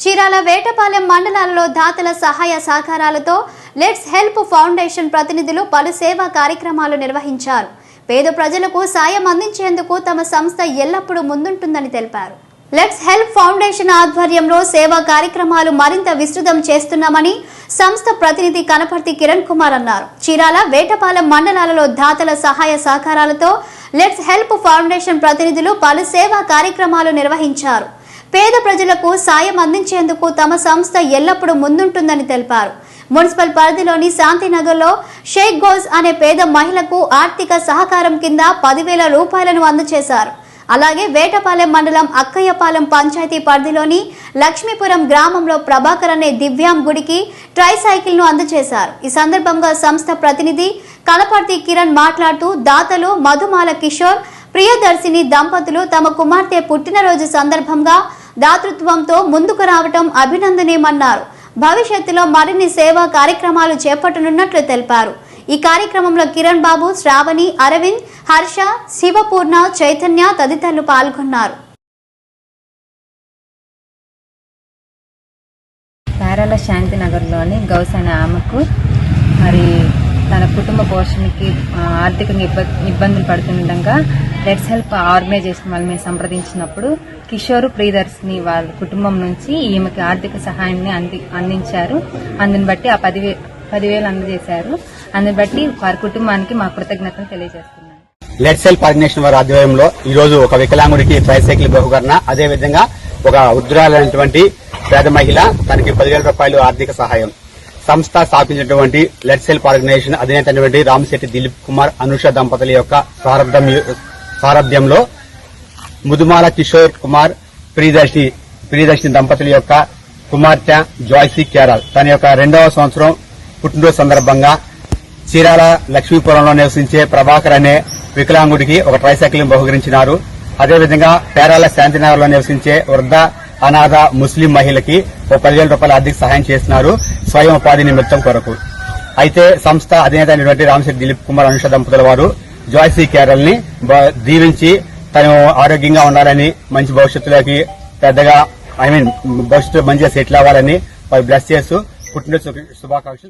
చీరాల వేటపాలెం మండలాలలో దాతల సహాయ సహకారాలతో లెట్స్ హెల్ప్ ఫౌండేషన్ ప్రతినిధులు పలు సేవా కార్యక్రమాలు నిర్వహించారు. పేద ప్రజలకు సాయం అందించేందుకు తమ సంస్థ ఎల్లప్పుడూ ముందుంటుందని తెలిపారు. లెట్స్ హెల్ప్ ఫౌండేషన్ ఆధ్వర్యంలో సేవా కార్యక్రమాలు మరింత విస్తృతం చేస్తున్నామని సంస్థ ప్రతినిధి కనపర్తి కిరణ్ కుమార్ అన్నారు. చీరాల వేటపాలెం మండలాలలో దాతల సహాయ సహకారాలతో లెట్స్ హెల్ప్ ఫౌండేషన్ ప్రతినిధులు పలు సేవా కార్యక్రమాలు నిర్వహించారు. పేద ప్రజలకు సాయం అందించేందుకు తమ సంస్థ ఎల్లప్పుడూ ముందుంటుందని తెలిపారు. మున్సిపల్ పరిధిలోని శాంతినగర్లో షేక్ గోల్స్ అనే పేద మహిళకు ఆర్థిక సహకారం కింద 10,000 రూపాయలను అందజేశారు. అలాగే వేటపాలెం మండలం అక్కయ్యపాలెం పంచాయతీ పరిధిలోని లక్ష్మీపురం గ్రామంలో ప్రభాకర్ అనే దివ్యాంగ్ గుడికి ట్రైసైకిల్ ను అందజేశారు. ఈ సందర్భంగా సంస్థ ప్రతినిధి కనపర్తి కిరణ్ మాట్లాడుతూ దాతలు మధుమాల కిషోర్ ప్రియదర్శిని దంపతులు తమ కుమార్తె పుట్టినరోజు సందర్భంగా దాతృత్వంతో ముందుకు రావటం అభినందనీయమన్నారు. భవిష్యత్తులో మరిన్ని సేవా కార్యక్రమాలు చేపట్టనున్నట్లు తెలిపారు. ఈ కార్యక్రమంలో కిరణ్ బాబు, శ్రావణి, అరవింద్, హర్ష, శివపూర్ణ, చైతన్య తదితరులు పాల్గొన్నారు. కేరళ శాంతినగర్లోని గౌస్ అనే ఆమెకు మరి తన కుటుంబ పోషణకి ఆర్థికంగా ఇబ్బందులు పడుతుండగా లెట్స్ హెల్ప్ ఆర్గనైజేషన్ వాళ్ళు మేము సంప్రదించినప్పుడు కిషోర్ ప్రియదర్శిని వాళ్ళ కుటుంబం నుంచి ఈమెకి ఆర్థిక సహాయాన్ని అందించారు. అందుని బట్టి ఆ 10,000 అందజేశారు. అందుని బట్టి వారి కుటుంబానికి మా కృతజ్ఞతలు తెలియజేస్తున్నాను. లెట్స్ హెల్ప్ ఆర్గనైజేషన్ వారి ఆధ్వర్యంలో ఈ రోజు ఒక వికలాంగుడికి ట్రైసైకిల్ బహుకరణ, అదే విధంగా ఒక వృద్ధురాలైనటువంటి పేద మహిళ తనకి 10,000 రూపాయలు ఆర్థిక సహాయం. సంస్థ స్థాపించినటువంటి లెట్స్ హెల్ప్ ఆర్గనైజేషన్ అధినేత అయినటువంటి రామశెట్టి దిలీప్ కుమార్, అనుష దంపతుల యొక్క సారథ్యంలో ముదుమాల కిషోర్ కుమార్, ప్రియదర్శిని దంపతుల యొక్క కుమార్తె జాయ్సీ కేరళ తన యొక్క 2వ సంవత్సరం పుట్టినరోజు సందర్భంగా చీరాల లక్ష్మీపురంలో నివసించే ప్రభాకర్ అనే వికలాంగుడికి ఒక ట్రైసైకిల్ బహుకరించినారు. అదేవిధంగా కేరళ శాంతినగర్ లో నివసించే వృద్ధ అనాథ ముస్లిం మహిళకి ఒక 10,000 రూపాయల ఆర్థిక సహాయం చేస్తున్నారు స్వయం ఉపాధి నిమిత్తం కొరకు. అయితే సంస్థ అధినేత అయినటువంటి రామశెట్టి దిలీప్ కుమార్, అనుష దంపతుల వారు జాయ్సీ కేరళ ని దీవించి తను ఆరోగ్యంగా ఉండాలని, మంచి భవిష్యత్తులోకి పెద్దగా భవిష్యత్తు మంచిగా సెటిల్ అవ్వాలని వారు బ్లెస్ చేస్తూ పుట్టినరోజు శుభాకాంక్షలు.